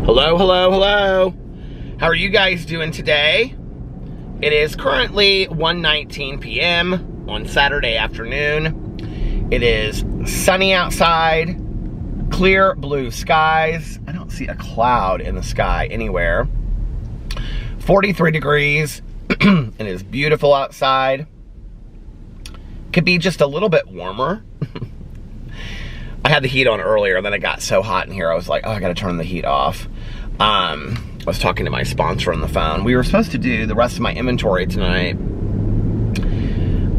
Hello, hello, hello. How are you guys doing today? It is currently 1:19 p.m. on Saturday afternoon. It is sunny outside, clear blue skies. I don't see a cloud in the sky anywhere. 43 degrees. It is beautiful outside. Could be just a little bit warmer. I had the heat on earlier, and then it got so hot in here, I was like, oh, I gotta turn the heat off. I was talking to my sponsor on the phone. We were supposed to do the rest of my inventory tonight,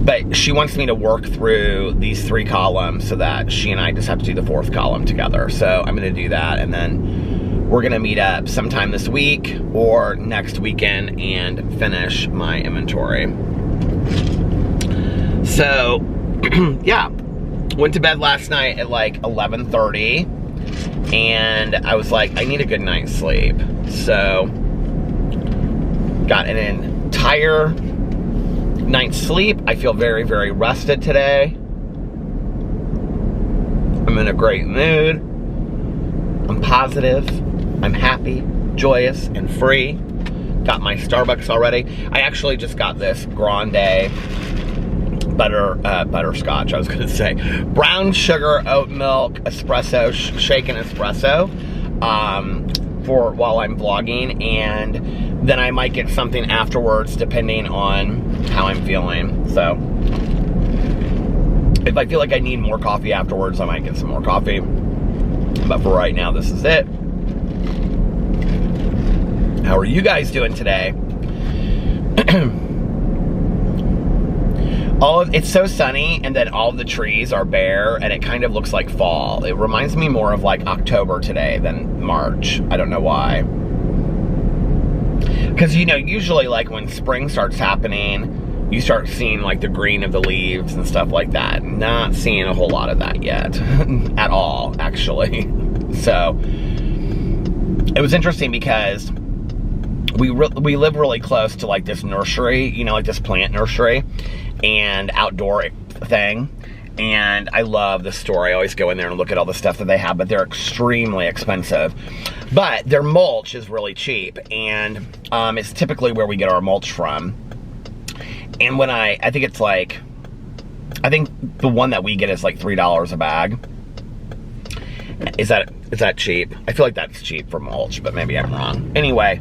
but she wants me to work through these 3 columns so that she and I just have to do the 4th column together. So I'm gonna do that, and then we're gonna meet up sometime this week or next weekend and finish my inventory. So, yeah. Went to bed last night at like 11:30, and I was like, I need a good night's sleep. So, got an entire night's sleep. I feel very, very rested today. I'm in a great mood. I'm positive. I'm happy, joyous, and free. Got my Starbucks already. I actually just got this grande butterscotch, I was gonna say. Brown sugar, oat milk, espresso, shaken espresso, for while I'm vlogging, and then I might get something afterwards depending on how I'm feeling. So, if I feel like I need more coffee afterwards, I might get some more coffee. But for right now, this is it. How are you guys doing today? It's so sunny, and then all of the trees are bare, and it kind of looks like fall. It reminds me more of like October today than March. I don't know why. Because, you know, usually like when spring starts happening, you start seeing like the green of the leaves and stuff like that. Not seeing a whole lot of that yet. At all, actually. So, it was interesting because we live really close to like this nursery, you know, like this plant nursery and outdoor thing, and I love the store. I always go in there and look at all the stuff that they have, but they're extremely expensive. But their mulch is really cheap, and it's typically where we get our mulch from. And when I think it's like, I think the one that we get is like $3 a bag. Is that cheap? I feel like that's cheap for mulch, but maybe I'm wrong. Anyway,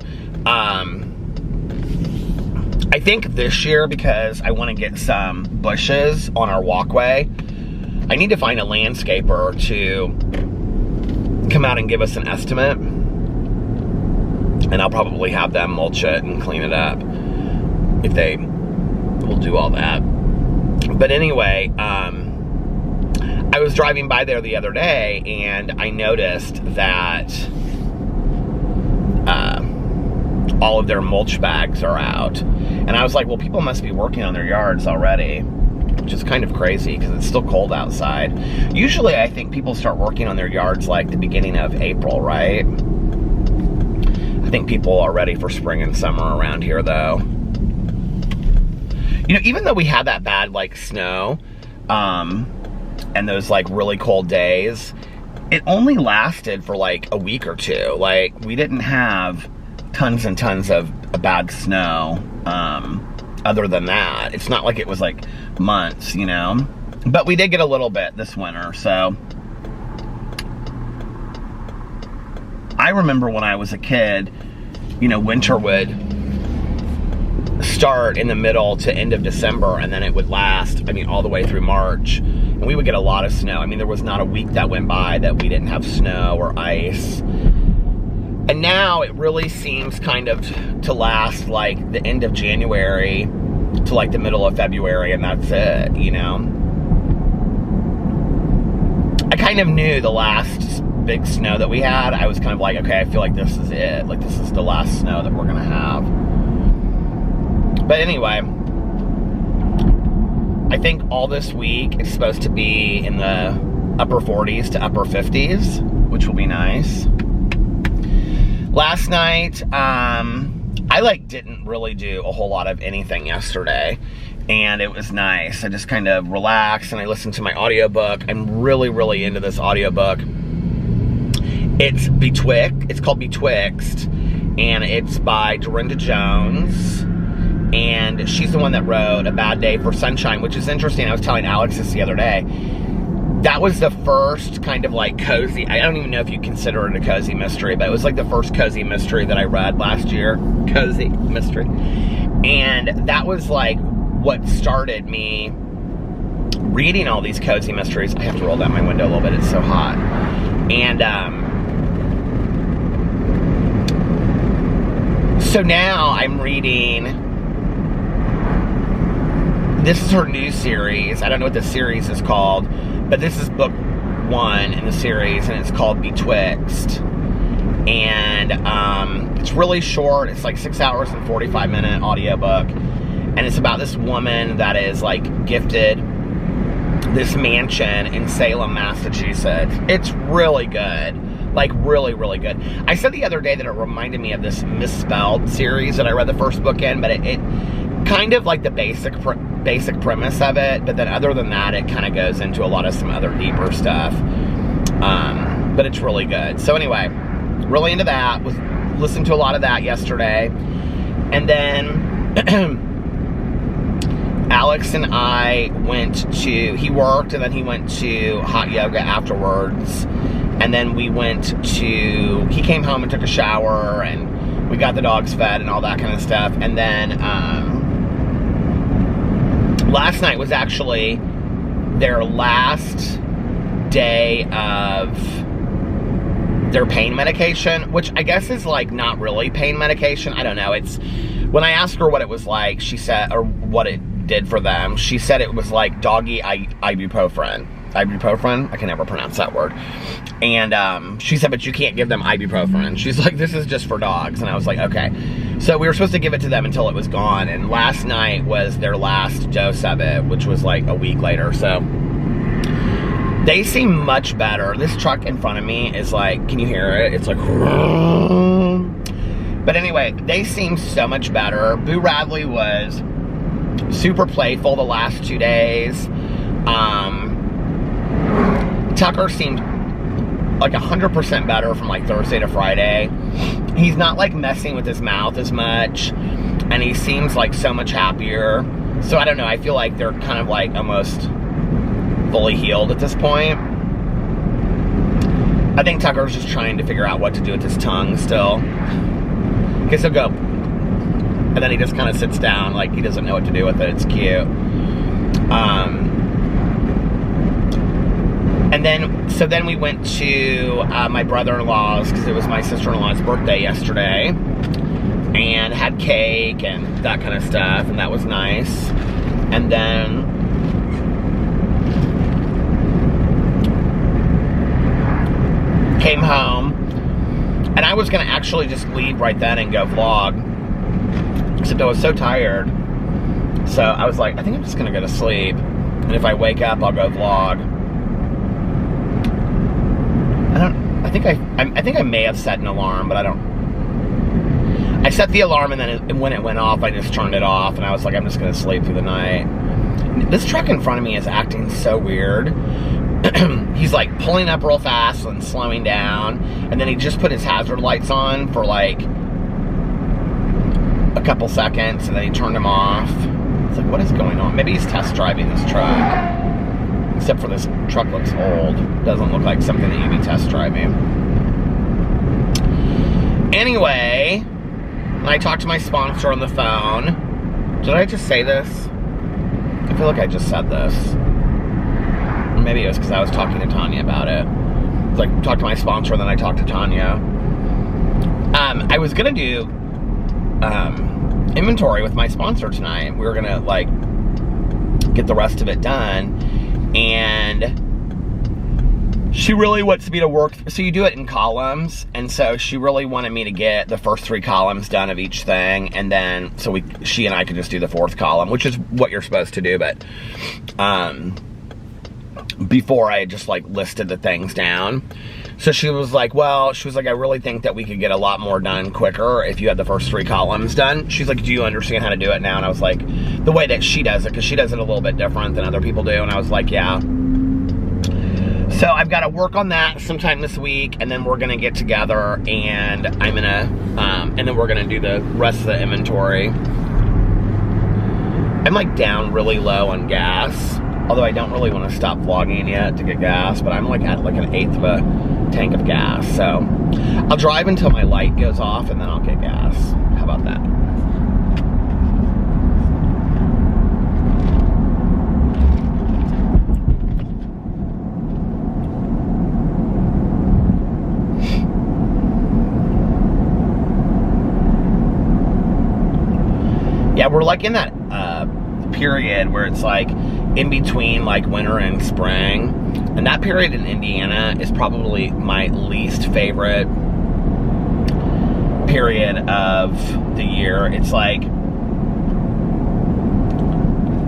I think this year, because I want to get some bushes on our walkway, I need to find a landscaper to come out and give us an estimate. And I'll probably have them mulch it and clean it up if they will do all that. But anyway, I was driving by there the other day, and I noticed that all of their mulch bags are out. And I was like, well, people must be working on their yards already, which is kind of crazy because it's still cold outside. Usually, I think people start working on their yards like the beginning of April, right? I think people are ready for spring and summer around here, though. You know, even though we had that bad, like, snow, and those, like, really cold days, it only lasted for, like, a week or two. Like, we didn't have tons and tons of bad snow, other than that. It's not like it was like months, you know, but we did get a little bit this winter. So I remember when I was a kid, you know, winter would start in the middle to end of December, and then it would last, I mean, all the way through March, and we would get a lot of snow. I mean, there was not a week that went by that we didn't have snow or ice. And now it really seems kind of to last like the end of January to like the middle of February, and that's it, you know? I kind of knew the last big snow that we had, I was kind of like, okay, I feel like this is it. Like, this is the last snow that we're gonna have. But anyway, I think all this week is supposed to be in the upper 40s to upper 50s, which will be nice. Last night, I like didn't really do a whole lot of anything yesterday, and it was nice. I just kind of relaxed and I listened to my audiobook. I'm really, really into this audiobook. It's called Betwixt, and it's by Dorinda Jones, and she's the one that wrote A Bad Day for Sunshine, which is interesting. I was telling Alex this the other day. That was the first kind of like cozy, I don't even know if you consider it a cozy mystery, but it was like the first cozy mystery that I read last year. Cozy mystery. And that was like what started me reading all these cozy mysteries. I have to roll down my window a little bit, it's so hot. And so now I'm reading, this is her new series. I don't know what the series is called, but this is book 1 in the series, and it's called Betwixt. And it's really short. It's like 6 hours and 45-minute audiobook. And it's about this woman that is like gifted this mansion in Salem, Massachusetts. It's really good. Like really, really good. I said the other day that it reminded me of this Misspelled series that I read the first book in, but it kind of like the basic premise of it, but then other than that, it kind of goes into a lot of some other deeper stuff. But it's really good. So anyway, really into that. Was listening to a lot of that yesterday. And then Alex and I went to, he worked, and then he went to hot yoga afterwards. And then we went to, he came home and took a shower, and we got the dogs fed and all that kind of stuff. And then last night was actually their last day of their pain medication, which I guess is like not really pain medication. I don't know. It's, when I asked her what it was like, she said, or what it did for them, she said it was like doggy ibuprofen. Ibuprofen? I can never pronounce that word. And she said, but you can't give them ibuprofen. She's like, this is just for dogs. And I was like, okay. So we were supposed to give it to them until it was gone. And last night was their last dose of it, which was like a week later. So they seem much better. This truck in front of me is like, can you hear it? It's like, but anyway, they seem so much better. Boo Radley was super playful the last 2 days. Tucker seemed like 100% better from like Thursday to Friday. He's not like messing with his mouth as much, and he seems like so much happier. So I don't know, I feel like they're kind of like almost fully healed at this point. I think Tucker's just trying to figure out what to do with his tongue still. Because he'll go, and then he just kind of sits down like he doesn't know what to do with it. It's cute. And then, so then we went to my brother-in-law's, because it was my sister-in-law's birthday yesterday, and had cake and that kind of stuff, and that was nice. And then came home, and I was going to actually just leave right then and go vlog, except I was so tired. So I was like, I think I'm just going to go to sleep, and if I wake up, I'll go vlog. I think I may have set an alarm, but I don't. I set the alarm, and then when it went off, I just turned it off, and I was like, I'm just going to sleep through the night. This truck in front of me is acting so weird. He's like pulling up real fast and slowing down, and then he just put his hazard lights on for like a couple seconds, and then he turned them off. It's like, what is going on? Maybe he's test driving this truck. Except for this truck looks old. Doesn't look like something that you'd be test driving. Anyway, I talked to my sponsor on the phone. Did I just say this? I feel like I just said this. Maybe it was because I was talking to Tanya about it. It was like, talked to my sponsor, and then I talked to Tanya. I was gonna do inventory with my sponsor tonight. We were gonna like get the rest of it done. And she really wants me to work, so you do it in columns, and so she really wanted me to get the first 3 columns done of each thing, and then so she and I could just do the 4th column, which is what you're supposed to do. But before I had just like listed the things down. So she was like, well, I really think that we could get a lot more done quicker if you had the first 3 columns done. She's like, do you understand how to do it now? And I was like, the way that she does it, because she does it a little bit different than other people do. And I was like, yeah. So I've got to work on that sometime this week, and then we're gonna get together, and I'm gonna, and then we're gonna do the rest of the inventory. I'm like down really low on gas, although I don't really want to stop vlogging yet to get gas, but I'm like at like an 1/8 of a tank of gas. So I'll drive until my light goes off, and then I'll get gas. How about that? Yeah, we're like in that period where it's like in between like winter and spring, and that period in Indiana is probably my least favorite period of the year. It's like,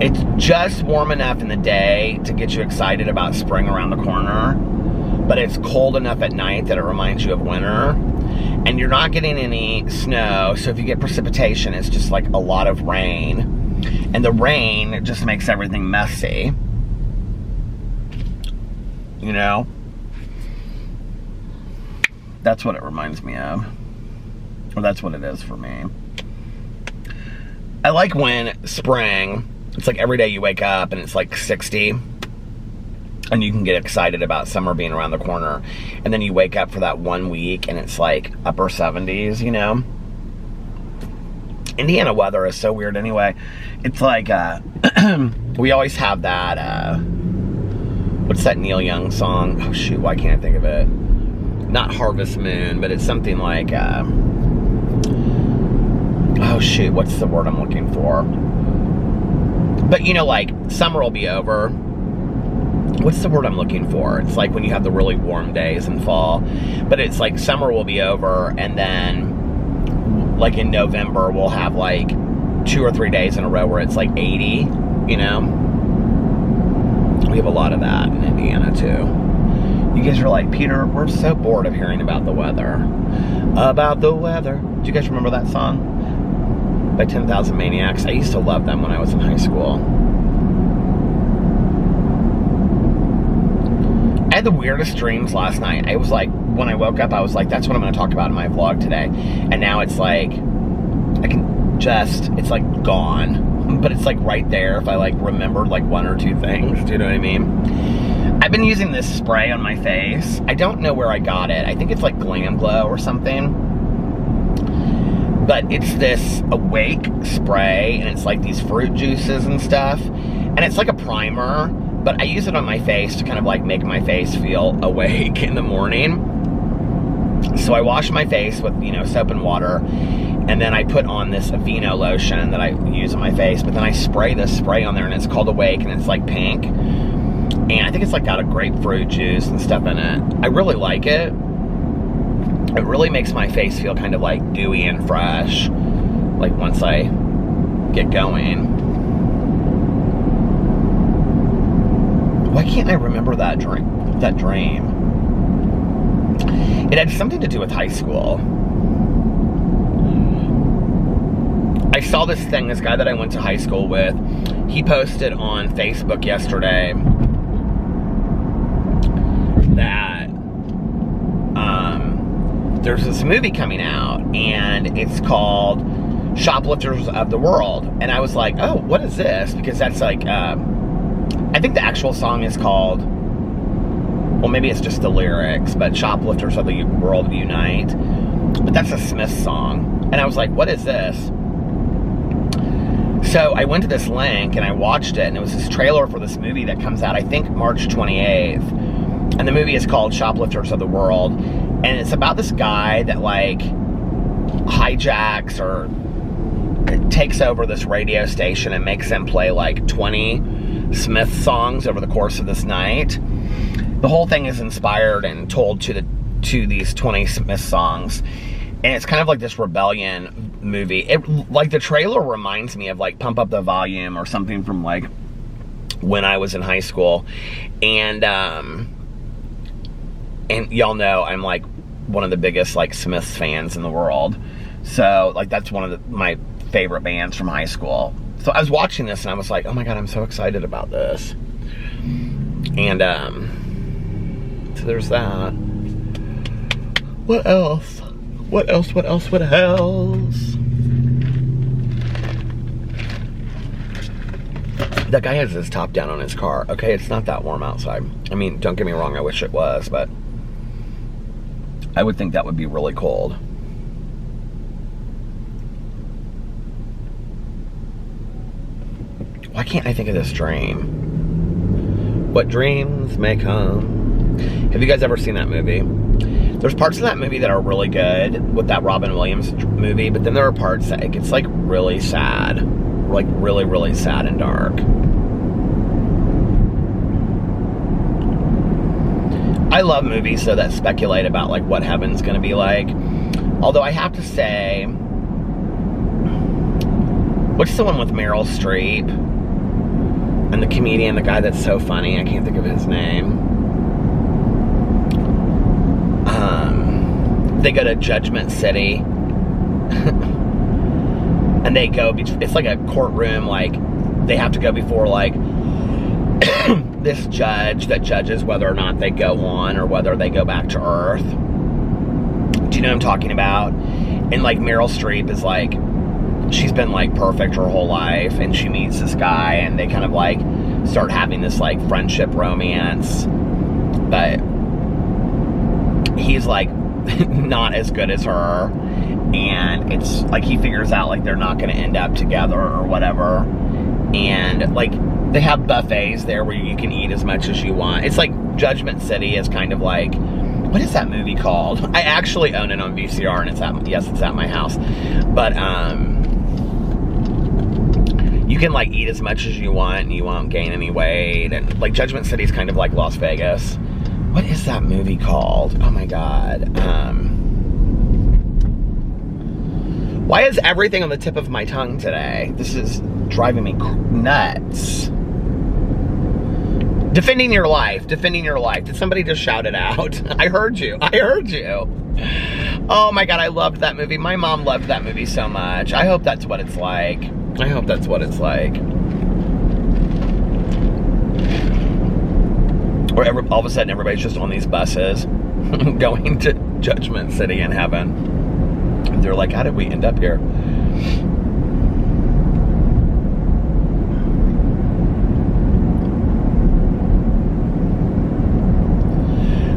it's just warm enough in the day to get you excited about spring around the corner, but it's cold enough at night that it reminds you of winter. And you're not getting any snow, so if you get precipitation, it's just like a lot of rain. And the rain just makes everything messy. You know? That's what it reminds me of. Or that's what it is for me. I like when spring, it's like every day you wake up and it's like 60. And you can get excited about summer being around the corner. And then you wake up for that 1 week and it's like upper 70s, you know? Indiana weather is so weird anyway. It's like, we always have that, what's that Neil Young song? Oh shoot, why can't I think of it? Not Harvest Moon, but it's something like, oh shoot, what's the word I'm looking for? But you know, like, summer will be over. What's the word I'm looking for? It's like when you have the really warm days in fall, but it's like summer will be over, and then like in November we'll have like 2 or 3 days in a row where it's like 80, you know? We have a lot of that in Indiana too. You guys are like, Peter, we're so bored of hearing about the weather. About the weather. Do you guys remember that song? By 10,000 Maniacs. I used to love them when I was in high school. I had the weirdest dreams last night. I was like, when I woke up, I was like, that's what I'm going to talk about in my vlog today. And now it's like, I can just, it's like gone. But it's like right there if I like remembered like 1 or 2 things. Do you know what I mean? I've been using this spray on my face. I don't know where I got it. I think it's like Glam Glow or something. But it's this awake spray, and it's like these fruit juices and stuff. And it's like a primer. But I use it on my face to kind of like make my face feel awake in the morning. So I wash my face with, you know, soap and water. And then I put on this Aveeno lotion that I use on my face. But then I spray this spray on there, and it's called Awake, and it's like pink. And I think it's like got a grapefruit juice and stuff in it. I really like it. It really makes my face feel kind of like dewy and fresh. Like once I get going. Why can't I remember that dream? It had something to do with high school. I saw this thing, this guy that I went to high school with, he posted on Facebook yesterday that there's this movie coming out, and it's called Shoplifters of the World. And I was like, oh, what is this? Because that's like, I think the actual song is called, well, maybe it's just the lyrics, but Shoplifters of the World Unite. But that's a Smiths song. And I was like, what is this? So I went to this link and I watched it, and it was this trailer for this movie that comes out, I think, March 28th. And the movie is called Shoplifters of the World. And it's about this guy that, like, hijacks or takes over this radio station and makes them play, like, 20 Smith songs over the course of this night. The whole thing is inspired and told to these 20 Smith songs. And it's kind of like this rebellion movie. It, like, the trailer reminds me of, like, Pump Up the Volume or something from, like, when I was in high school. And y'all know I'm, like, one of the biggest, like, Smiths fans in the world. So, like, that's one of my favorite bands from high school. So I was watching this and I was like, oh my God, I'm so excited about this. And So there's that. What else? What else? What else? What else? That guy has his top down on his car. Okay, it's not that warm outside. I mean, don't get me wrong, I wish it was, but I would think that would be really cold. Why can't I think of this dream? What dreams may come. Have you guys ever seen that movie? There's parts of that movie that are really good with that Robin Williams movie, but then there are parts that it gets like really sad. Like really, really sad and dark. I love movies so that speculate about like what heaven's gonna be like. Although I have to say, what's the one with Meryl Streep and the comedian, the guy that's so funny, I can't think of his name. They go to Judgment City and they go, it's like a courtroom, like they have to go before like this judge that judges whether or not they go on or whether they go back to Earth. Do you know what I'm talking about? And like Meryl Streep is like, she's been like perfect her whole life, and she meets this guy and they kind of like start having this like friendship romance, but he's like not as good as her, and it's like he figures out like they're not going to end up together or whatever, and like they have buffets there where you can eat as much as you want. It's like Judgment City is kind of like, what is that movie called? I actually own it on VCR, and it's at my house, but you can like eat as much as you want and you won't gain any weight, and like Judgment City is kind of like Las Vegas. What is that movie called? Oh my God. Why is everything on the tip of my tongue today? This is driving me nuts. Defending your life. Defending your life. Did somebody just shout it out? I heard you. I heard you. Oh my God, I loved that movie. My mom loved that movie so much. I hope that's what it's like. I hope that's what it's like. Or all of a sudden everybody's just on these buses going to Judgment City in heaven. They're like, how did we end up here?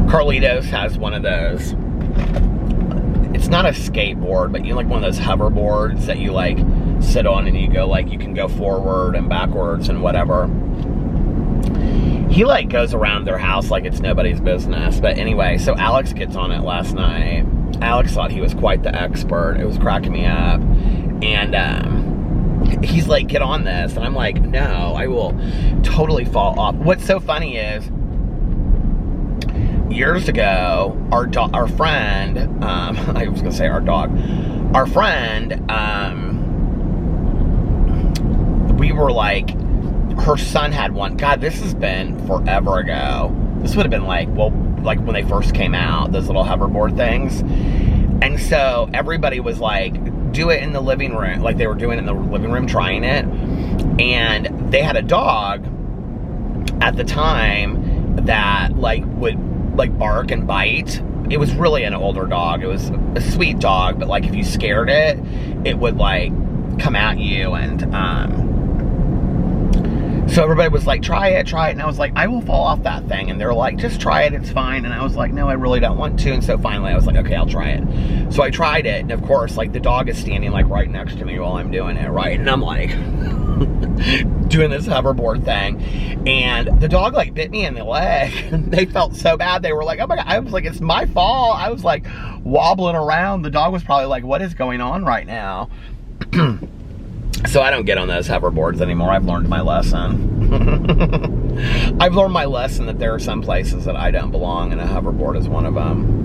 Carlitos has one of those. It's not a skateboard, but you know, like one of those hoverboards that you like sit on and you go like, you can go forward and backwards and whatever. He like goes around their house like it's nobody's business. But anyway, so Alex gets on it last night. Alex thought he was quite the expert. It was cracking me up. And he's like, get on this. And I'm like, no, I will totally fall off. What's so funny is, years ago, our friend, I was gonna say our dog, our friend, we were like, her son had one. God, this has been forever ago. This would have been like, well, like when they first came out, those little hoverboard things. And so everybody was like, do it in the living room. Like they were doing it in the living room, trying it. And they had a dog at the time that like would like bark and bite. It was really an older dog. It was a sweet dog, but like if you scared it, it would like come at you. And so everybody was like, try it. And I was like, I will fall off that thing. And they're like, just try it, it's fine. And I was like, no, I really don't want to. And so finally I was like, okay, I'll try it. So I tried it. And of course, like the dog is standing like right next to me while I'm doing it, right? And I'm like doing this hoverboard thing. And the dog like bit me in the leg. They felt so bad. They were like, oh my God. I was like, it's my fault. I was like wobbling around. The dog was probably like, what is going on right now? So I don't get on those hoverboards anymore. I've learned my lesson. I've learned my lesson that there are some places that I don't belong, and a hoverboard is one of them.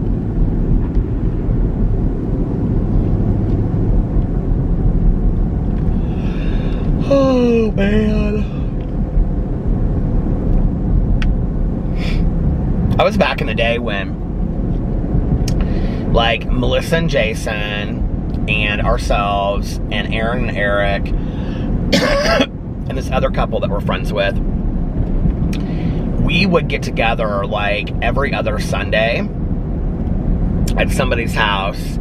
Oh, man. I was back in the day when, like, Melissa and Jason and ourselves and Aaron and Eric and this other couple that we're friends with, we would get together like every other Sunday at somebody's house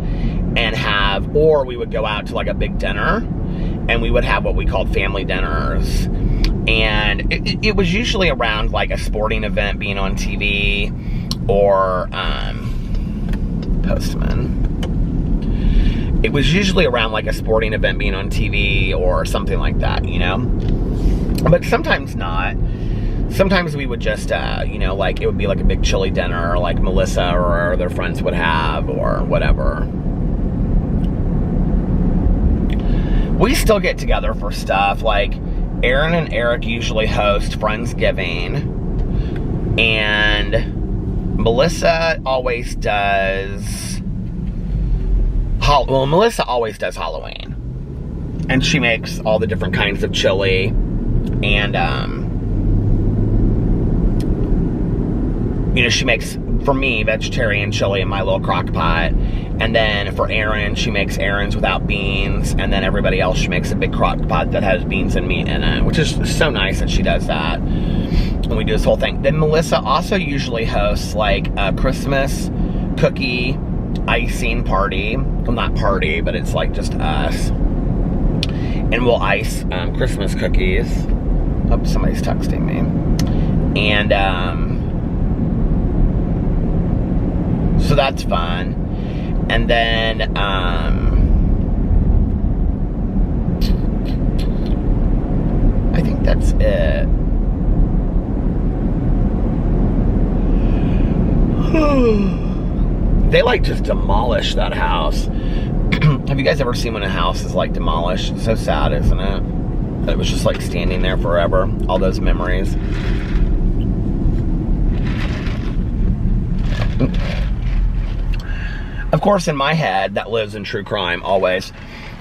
and have, or we would go out to like a big dinner and we would have what we called family dinners. And it was usually around like a sporting event being on TV or Postman. It was usually around like a sporting event being on TV or something like that, you know? But sometimes not. Sometimes we would just, you know, like it would be like a big chili dinner like Melissa or their friends would have or whatever. We still get together for stuff. Like Aaron and Eric usually host Friendsgiving. And Melissa always does... Well, Melissa always does Halloween. And she makes all the different kinds of chili. And, you know, she makes, for me, vegetarian chili in my little crock pot. And then for Aaron, she makes Aaron's without beans. And then everybody else, she makes a big crock pot that has beans and meat in it. Which is so nice that she does that. And we do this whole thing. Then Melissa also usually hosts, like, a Christmas cookie icing party. Well, not party, but it's like just us. And we'll ice Christmas cookies. Oh, somebody's texting me. And so that's fun. And then I think that's it. They like just demolish that house. Have you guys ever seen when a house is like demolished? It's so sad, isn't it? That it was just like standing there forever. All those memories. Of course, in my head, that lives in true crime always.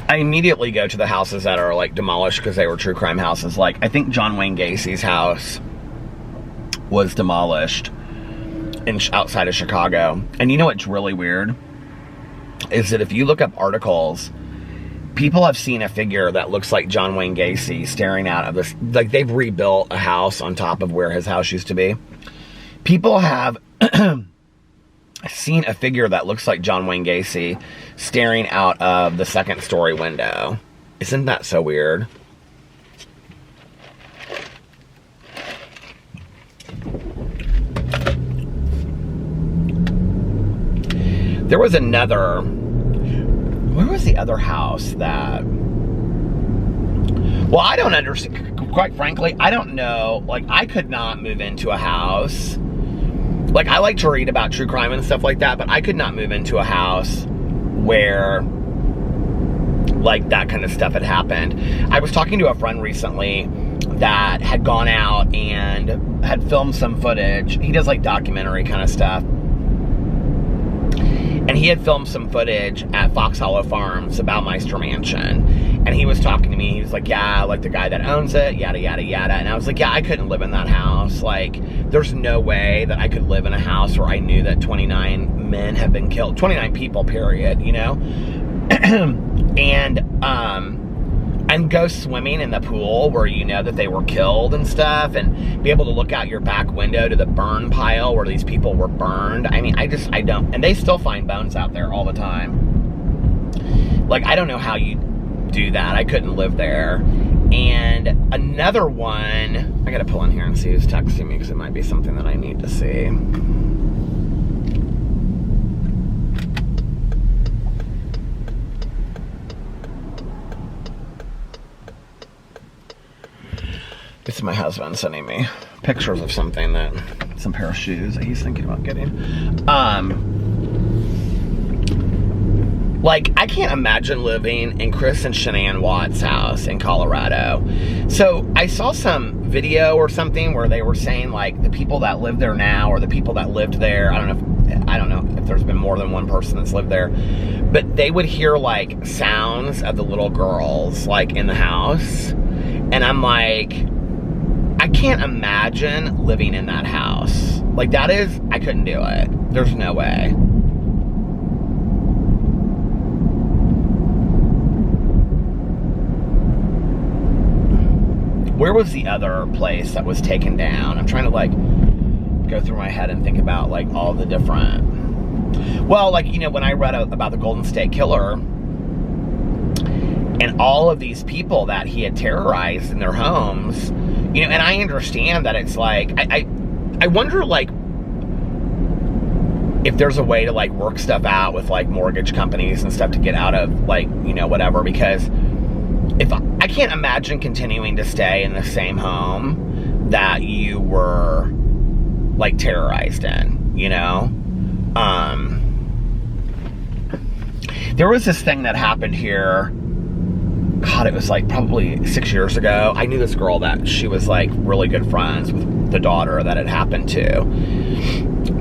I immediately go to the houses that are like demolished because they were true crime houses. Like, I think John Wayne Gacy's house was demolished outside of Chicago. And you know what's really weird? Is that if you look up articles, people have seen a figure that looks like John Wayne Gacy staring out of this. Like, they've rebuilt a house on top of where his house used to be. People have seen a figure that looks like John Wayne Gacy staring out of the second story window. Isn't that so weird? There was another... Where was the other house that... Well, I don't understand. Quite frankly, I don't know. Like, I could not move into a house. Like, I like to read about true crime and stuff like that, but I could not move into a house where, like, that kind of stuff had happened. I was talking to a friend recently that had gone out and had filmed some footage. He does, like, documentary kind of stuff. And he had filmed some footage at Fox Hollow Farms about Meister Mansion. And he was talking to me. He was like, yeah, like the guy that owns it, yada, yada, yada. And I was like, yeah, I couldn't live in that house. Like, there's no way that I could live in a house where I knew that 29 men have been killed. 29 people, period, you know? And go swimming in the pool where you know that they were killed and stuff, and be able to look out your back window to the burn pile where these people were burned. I mean, I don't. And they still find bones out there all the time. Like, I don't know how you do that. I couldn't live there. And another one, I gotta pull in here and see who's texting me because it might be something that I need to see. This is my husband sending me pictures of something that, some pair of shoes that he's thinking about getting. Like, I can't imagine living in Chris and Shanann Watts' house in Colorado. So I saw some video or something where they were saying, like, the people that live there now, or the people that lived there, I don't know if there's been more than one person that's lived there, but they would hear, like, sounds of the little girls, like, in the house. And I'm like, I can't imagine living in that house. Like, that is, I couldn't do it. There's no way. Where was the other place that was taken down? I'm trying to, like, go through my head and think about like all the different, well, like, you know, when I read about the Golden State Killer and all of these people that he had terrorized in their homes, you know, and I understand that it's like, I wonder, like, if there's a way to, like, work stuff out with, like, mortgage companies and stuff to get out of, like, you know, whatever, because if I can't imagine continuing to stay in the same home that you were, like, terrorized in, you know? There was this thing that happened here, God, it was like probably 6 years ago. I knew this girl that she was like really good friends with the daughter that it happened to.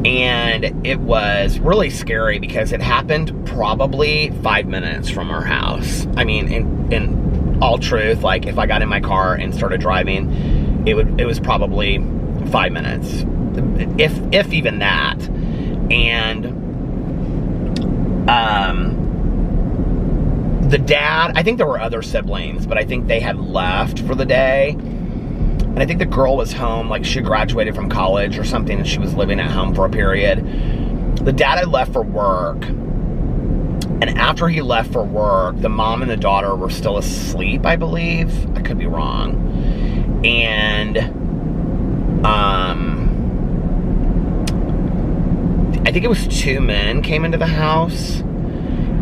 And it was really scary because it happened probably 5 minutes from our house. I mean, in all truth, like if I got in my car and started driving, it was probably 5 minutes, if even that. And the dad, I think there were other siblings, but I think they had left for the day. And I think the girl was home, like she graduated from college or something, and she was living at home for a period. The dad had left for work. And after he left for work, the mom and the daughter were still asleep, I believe. I could be wrong. And I think it was 2 men came into the house.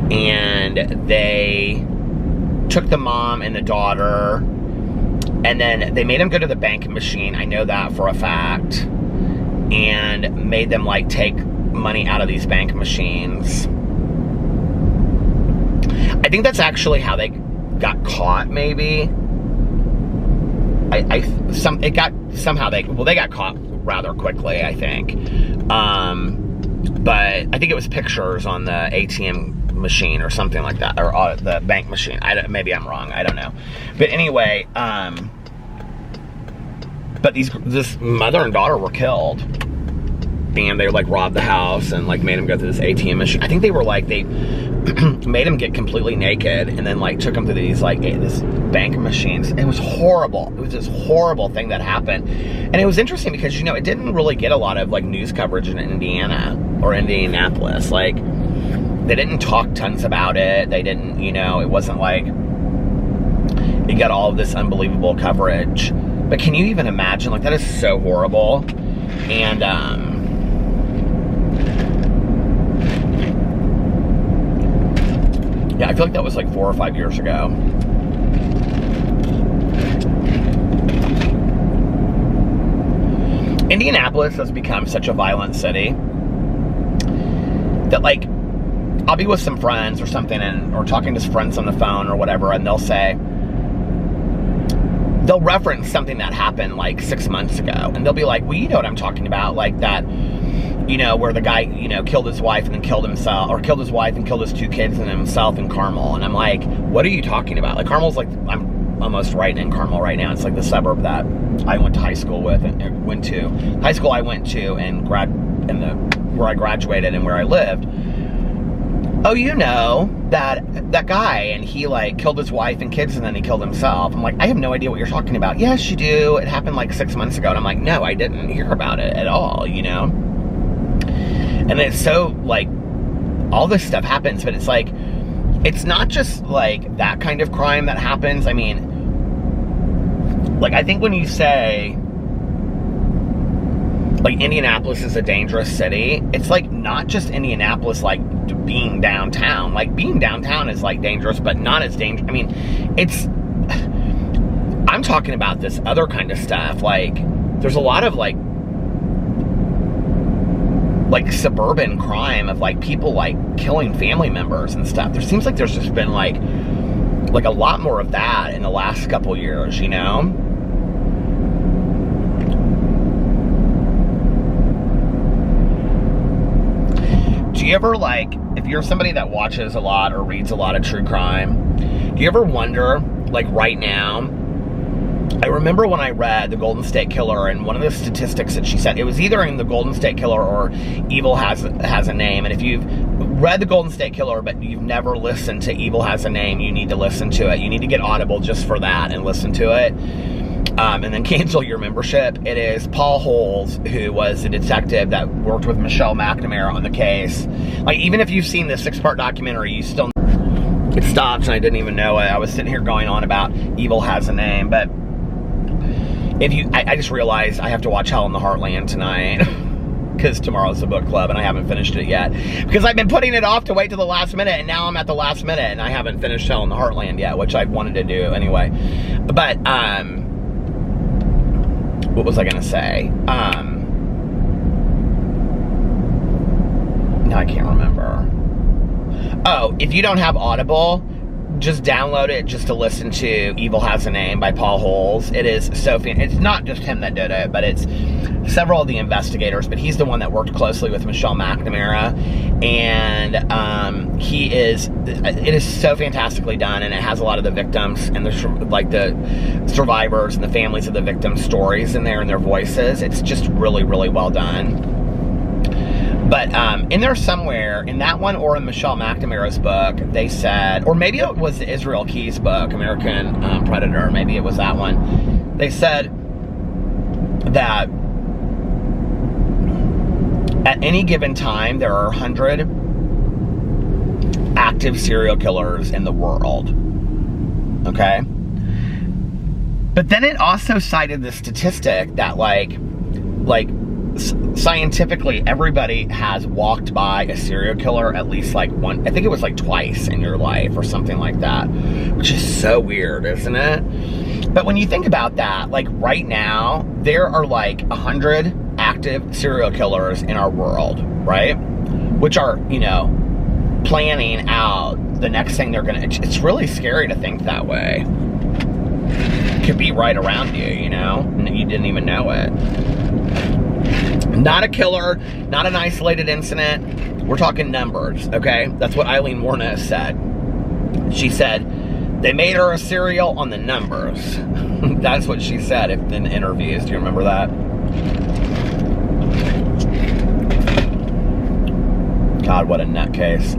And they took the mom and the daughter, and then they made them go to the bank machine. I know that for a fact. And made them like take money out of these bank machines. I think that's actually how they got caught, maybe. They got caught rather quickly, I think. But I think it was pictures on the ATM machine or something like that, or the bank machine. Maybe I'm wrong. I don't know. But anyway, but this mother and daughter were killed, and they like robbed the house and like made them go through this ATM machine. I think they were like, they made them get completely naked and then like took them to these like this bank machines. It was horrible. It was this horrible thing that happened. And it was interesting because, you know, it didn't really get a lot of like news coverage in Indiana or Indianapolis. Like, they didn't talk tons about it. They didn't, you know, it wasn't like it got all of this unbelievable coverage. But can you even imagine? Like, that is so horrible. And, yeah, I feel like that was like 4 or 5 years ago. Indianapolis has become such a violent city that, like, I'll be with some friends or something, or talking to friends on the phone or whatever, and they'll reference something that happened like 6 months ago, and they'll be like, well, you know what I'm talking about, like that, you know, where the guy, you know, killed his wife and then killed himself, or killed his wife and killed his 2 kids and himself in Carmel. And I'm like, what are you talking about? Like, Carmel's like, I'm almost right in Carmel right now. It's like the suburb that I went to high school with and where I graduated and where I lived. Oh, you know, that guy, and he like killed his wife and kids and then he killed himself. I'm like, I have no idea what you're talking about. Yes, you do. It happened like 6 months ago. And I'm like, no, I didn't hear about it at all, you know? And it's so, like, all this stuff happens, but it's like, it's not just like that kind of crime that happens. I mean, like, I think when you say, like, Indianapolis is a dangerous city, it's like not just Indianapolis, like being downtown. Like, being downtown is like dangerous, but not as dangerous. I mean, I'm talking about this other kind of stuff. Like, there's a lot of like suburban crime of like people like killing family members and stuff. There seems like there's just been like a lot more of that in the last couple years, you know? Do you ever, like, if you're somebody that watches a lot or reads a lot of true crime, do you ever wonder, like, right now, I remember when I read The Golden State Killer, and one of the statistics that she said, it was either in The Golden State Killer or Evil Has a Name, and if you've read The Golden State Killer but you've never listened to Evil Has a Name, you need to listen to it. You need to get Audible just for that and listen to it. and then cancel your membership. It is Paul Holes, who was the detective that worked with Michelle McNamara on the case. Like, even if you've seen the 6-part documentary, you still... It stopped and I didn't even know it. I was sitting here going on about Evil Has a Name, but if you... I just realized I have to watch Hell in the Heartland tonight. Because tomorrow's the book club and I haven't finished it yet. Because I've been putting it off to wait to the last minute, and now I'm at the last minute and I haven't finished Hell in the Heartland yet, which I wanted to do anyway. But, what was I gonna say? No, I can't remember. Oh, if you don't have Audible, just download it just to listen to Evil Has a Name by Paul Holes. It is so it's not just him that did it, but it's several of the investigators, but he's the one that worked closely with Michelle McNamara, and it is so fantastically done, and it has a lot of the victims and the survivors and the families of the victims' stories in there and their voices. It's just really, really well done. But in there somewhere, in that one or in Michelle McNamara's book, they said, or maybe it was the Israel Keyes book, American Predator, maybe it was that one. They said that at any given time, there are 100 active serial killers in the world. Okay? But then it also cited the statistic that scientifically, everybody has walked by a serial killer at least one, I think it was twice in your life or something like that, which is so weird, isn't it? But when you think about that, right now, there are 100 active serial killers in our world, right? Which are, planning out the next thing they're gonna, it's really scary to think that way. It could be right around you, and you didn't even know it. Not a killer, not an isolated incident. We're talking numbers, okay? That's what Eileen Wuornos said. She said, they made her a serial on the numbers. That's what she said in interviews. Do you remember that? God, what a nutcase.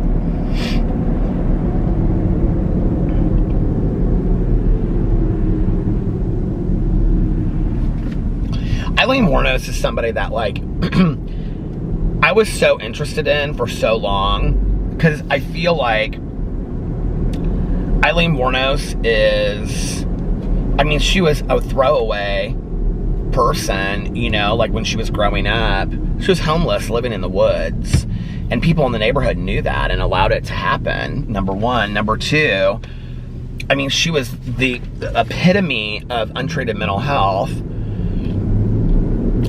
Eileen Wuornos is somebody that, I was so interested in for so long, because I feel like Eileen Wuornos is, she was a throwaway person, when she was growing up. She was homeless, living in the woods, and people in the neighborhood knew that and allowed it to happen, number one. Number two, she was the epitome of untreated mental health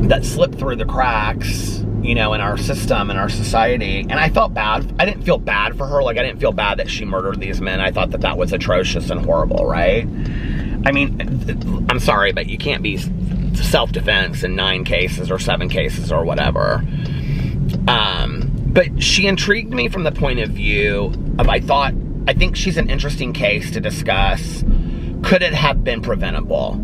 that slipped through the cracks, in our system, in our society. And I felt bad. I didn't feel bad for her. I didn't feel bad that she murdered these men. I thought that was atrocious and horrible, right? I'm sorry, but you can't be self-defense in 9 cases or 7 cases or whatever. But she intrigued me from the point of view of, I think she's an interesting case to discuss. Could it have been preventable?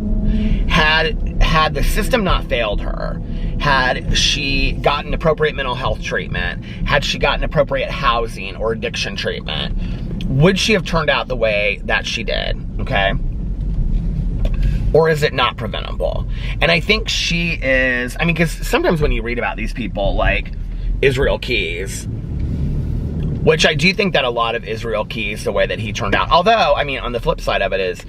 Had the system not failed her, had she gotten appropriate mental health treatment, had she gotten appropriate housing or addiction treatment, would she have turned out the way that she did, okay? Or is it not preventable? And I think she is, because sometimes when you read about these people like Israel Keyes, which I do think that a lot of Israel Keyes, the way that he turned out, although, on the flip side of it is,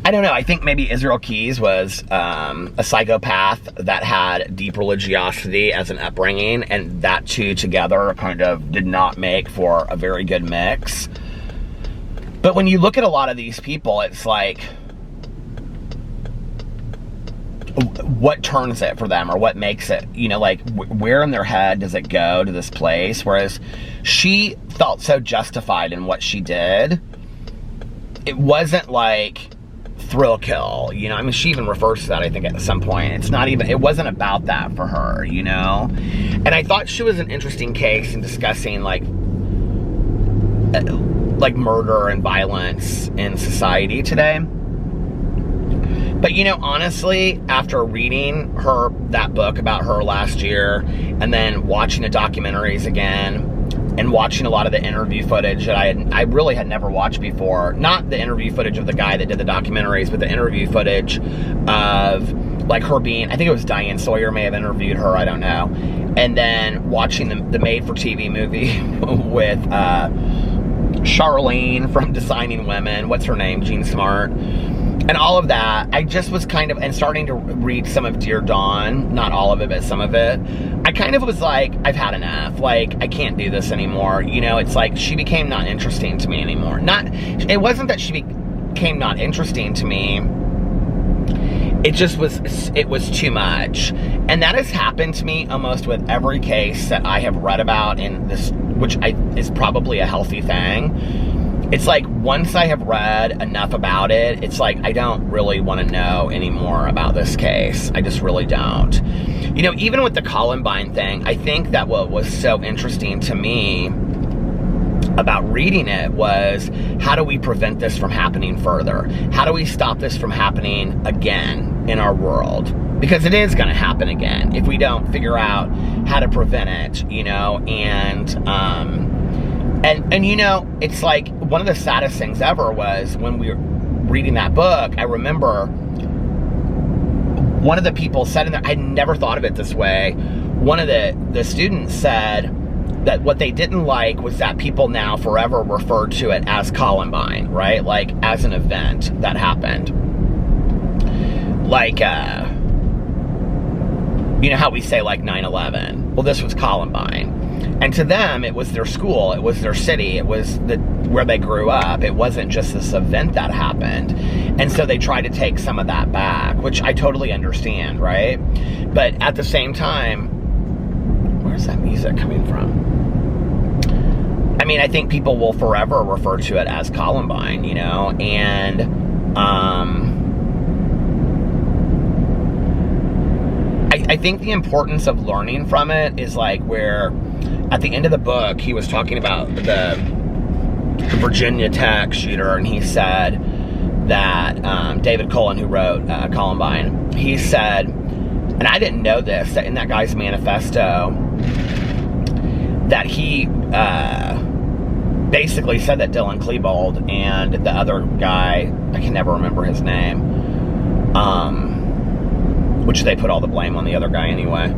I don't know. I think maybe Israel Keyes was a psychopath that had deep religiosity as an upbringing, and that two together kind of did not make for a very good mix. But when you look at a lot of these people, it's what turns it for them, or what makes it, where in their head does it go to this place? Whereas she felt so justified in what she did. It wasn't thrill kill, she even refers to that, I think, at some point. It wasn't about that for her, and I thought she was an interesting case in discussing murder and violence in society today. But honestly, after reading that book about her last year, and then watching the documentaries again, and and watching a lot of the interview footage that I really had never watched before. Not the interview footage of the guy that did the documentaries, but the interview footage of like her being, I think it was Diane Sawyer may have interviewed her, I don't know. And then watching the made-for-TV movie with Charlene from Designing Women, what's her name, Jean Smart, and all of that. I just was kind of, and starting to read some of Dear Dawn, not all of it, but some of it. I kind of was like, I've had enough. Like, I can't do this anymore. You know, it's like she became not interesting to me anymore. It wasn't that she became not interesting to me. It just was, it was too much. And that has happened to me almost with every case that I have read about in this, which is probably a healthy thing. It's like, once I have read enough about it, it's like, I don't really want to know anymore about this case. I just really don't. You know, even with the Columbine thing, I think that what was so interesting to me about reading it was, how do we prevent this from happening further? How do we stop this from happening again in our world? Because it is going to happen again if we don't figure out how to prevent it, you know, and you know, it's like, one of the saddest things ever was when we were reading that book, I remember one of the people said in there, I'd never thought of it this way, one of the students said that what they didn't like was that people now forever referred to it as Columbine, right? Like, as an event that happened. Like, you know how we say like 9/11? Well, this was Columbine. And to them, it was their school, it was their city, it was where they grew up. It wasn't just this event that happened. And so they tried to take some of that back, which I totally understand, right? But at the same time, where's that music coming from? I mean, I think people will forever refer to it as Columbine, you know, and I think the importance of learning from it is like where, at the end of the book, he was talking about the Virginia Tech shooter, and he said that David Cullen, who wrote Columbine, he said, and I didn't know this, that in that guy's manifesto, that he basically said that Dylan Klebold and the other guy, I can never remember his name, which they put all the blame on the other guy anyway,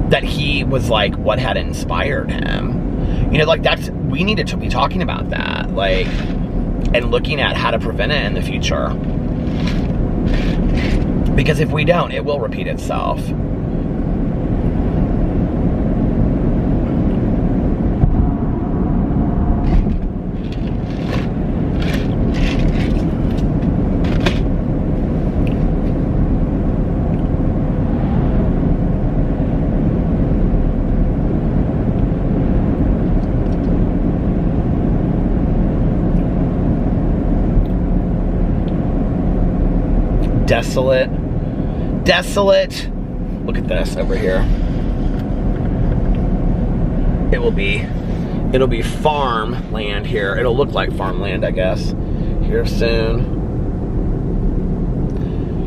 that he was like what had inspired him. You know, like, we needed to be talking about that, like, and looking at how to prevent it in the future. Because if we don't, it will repeat itself. Desolate. Look at this over here. It'll be farmland here. It'll look like farmland, I guess, here soon.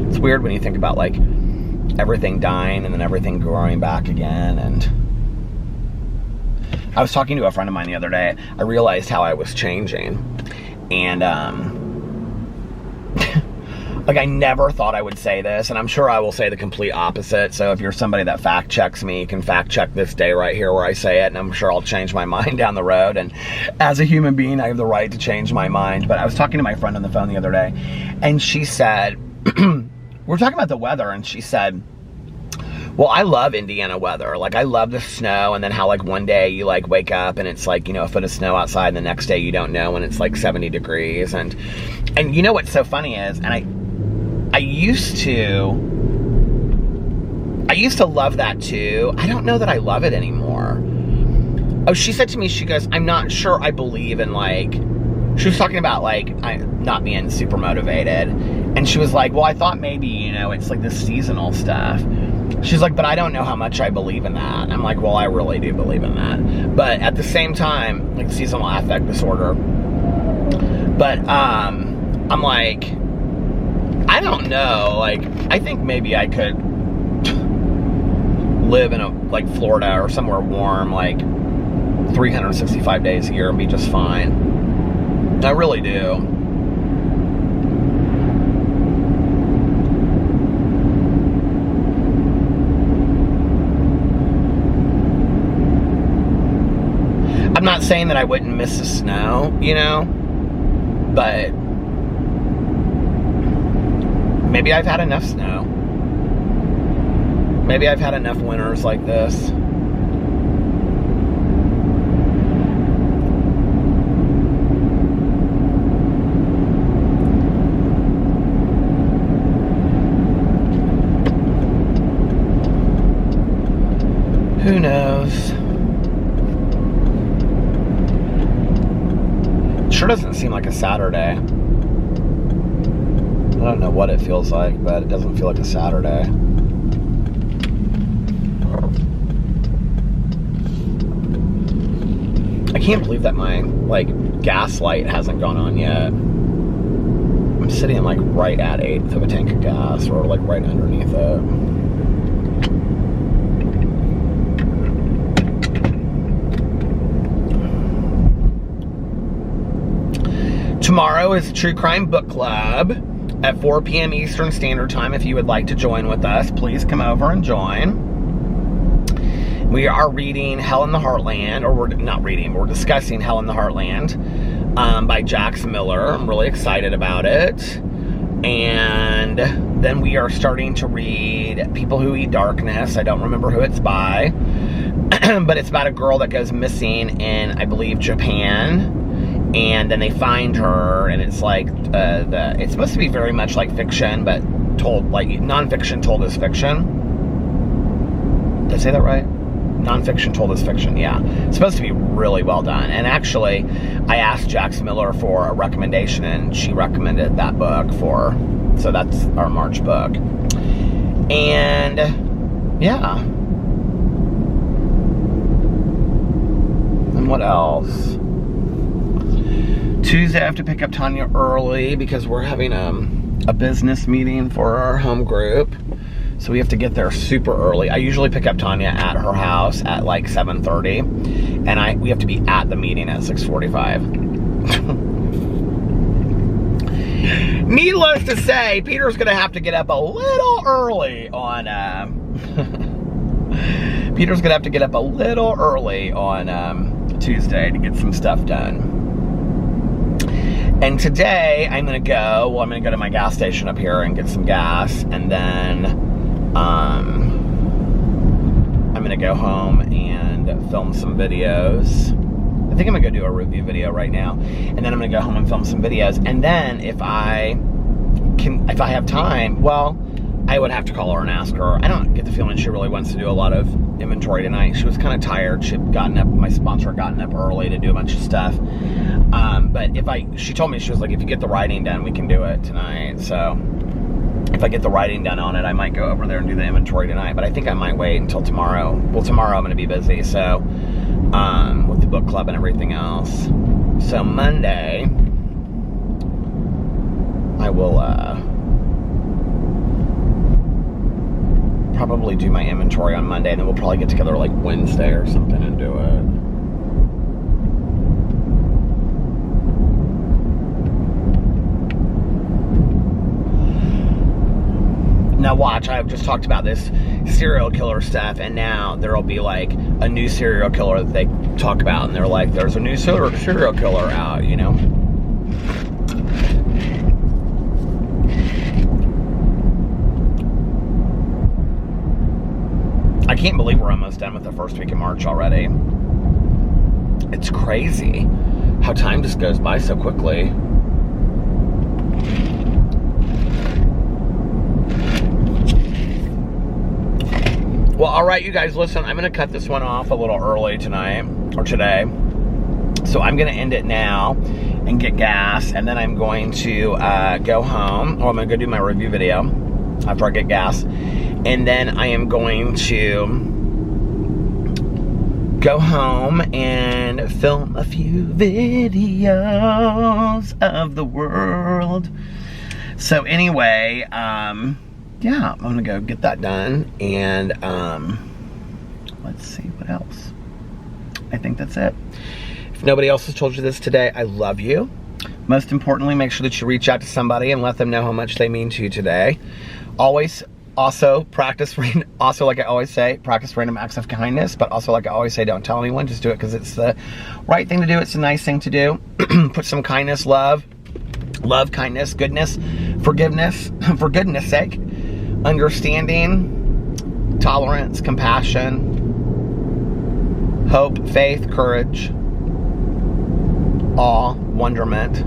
It's weird when you think about like everything dying and then everything growing back again. And I was talking to a friend of mine the other day. I realized how I was changing, and like, I never thought I would say this, and I'm sure I will say the complete opposite. So if you're somebody that fact checks me, you can fact check this day right here where I say it, and I'm sure I'll change my mind down the road. And as a human being, I have the right to change my mind. But I was talking to my friend on the phone the other day, and she said, we're talking about the weather, and she said, well, I love Indiana weather. Like, I love the snow, and then how, like, one day you, like, wake up and it's, like, you know, a foot of snow outside, and the next day you don't know when it's, like, 70 degrees. And you know what's so funny is, and I used to love that too. I don't know that I love it anymore. Oh, she said to me, she goes, I'm not sure I believe in, like, she was talking about, like, not being super motivated. And she was like, well, I thought maybe, you know, it's like this seasonal stuff. She's like, but I don't know how much I believe in that. I'm like, well, I really do believe in that. But at the same time, like, seasonal affect disorder. But, I'm like, I don't know, like, I think maybe I could live in like Florida or somewhere warm like 365 days a year and be just fine. I really do. I'm not saying that I wouldn't miss the snow, you know, but maybe I've had enough snow. Maybe I've had enough winters like this. Who knows? Sure doesn't seem like a Saturday. I don't know what it feels like, but it doesn't feel like a Saturday. I can't believe that my like gas light hasn't gone on yet. I'm sitting like right at 1/8 of a tank of gas, or like right underneath it. Tomorrow is True Crime Book Club at 4 p.m. Eastern Standard Time. If you would like to join with us, please come over and join. We are reading Hell in the Heartland, or we're not reading, we're discussing Hell in the Heartland by Jax Miller. I'm really excited about it. And then we are starting to read People Who Eat Darkness. I don't remember who it's by, but it's about a girl that goes missing in, I believe, Japan. And then they find her, and it's like, it's supposed to be very much like fiction, but told, like, non-fiction told as fiction. Did I say that right? Non-fiction told as fiction, yeah. It's supposed to be really well done. And actually, I asked Jax Miller for a recommendation, and she recommended that book so that's our March book. And, yeah. And what else? Tuesday, I have to pick up Tanya early because we're having a business meeting for our home group. So we have to get there super early. I usually pick up Tanya at her house at like 7:30. And we have to be at the meeting at 6:45. Needless to say, Peter's going to have to get up a little early on... Peter's going to have to get up a little early on Tuesday to get some stuff done. And today, I'm going to go to my gas station up here and get some gas, and then I'm going to go home and film some videos. I think I'm going to go do a review video right now, and then I'm going to go home and film some videos, and then if I have time, well, I would have to call her and ask her. I don't get the feeling she really wants to do a lot of inventory tonight. She was kind of tired. She had gotten up, my sponsor had gotten up early to do a bunch of stuff. But she told me, she was like, if you get the writing done, we can do it tonight. So if I get the writing done on it, I might go over there and do the inventory tonight. But I think I might wait until tomorrow. Well, tomorrow I'm going to be busy. So, with the book club and everything else. So Monday, I will, probably do my inventory on Monday, and then we'll probably get together like Wednesday or something and do it. Now watch, I've just talked about this serial killer stuff, and now there'll be like a new serial killer that they talk about, and they're like, there's a new serial killer out, you know? I can't believe we're almost done with the first week of March already. It's crazy how time just goes by so quickly. Well, alright, you guys, listen, I'm going to cut this one off a little early tonight, or today. So I'm going to end it now and get gas, and then I'm going to go home. Oh, I'm going to go do my review video after I get gas. And then I am going to go home and film a few videos of the world. So anyway, yeah, I'm gonna go get that done, and let's see, what else? I think that's it. If nobody else has told you this today, I love you. Most importantly, make sure that you reach out to somebody and let them know how much they mean to you today. Always also practice, also like I always say, practice random acts of kindness, but also like I always say, don't tell anyone, just do it because it's the right thing to do. It's a nice thing to do. Put some kindness, love, kindness, goodness, forgiveness, for goodness sake, understanding, tolerance, compassion, hope, faith, courage, awe, wonderment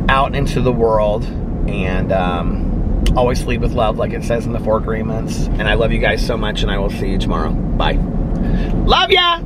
out into the world, and always lead with love like it says in the 4 agreements. And I love you guys so much, and I will see you tomorrow. Bye. Love ya!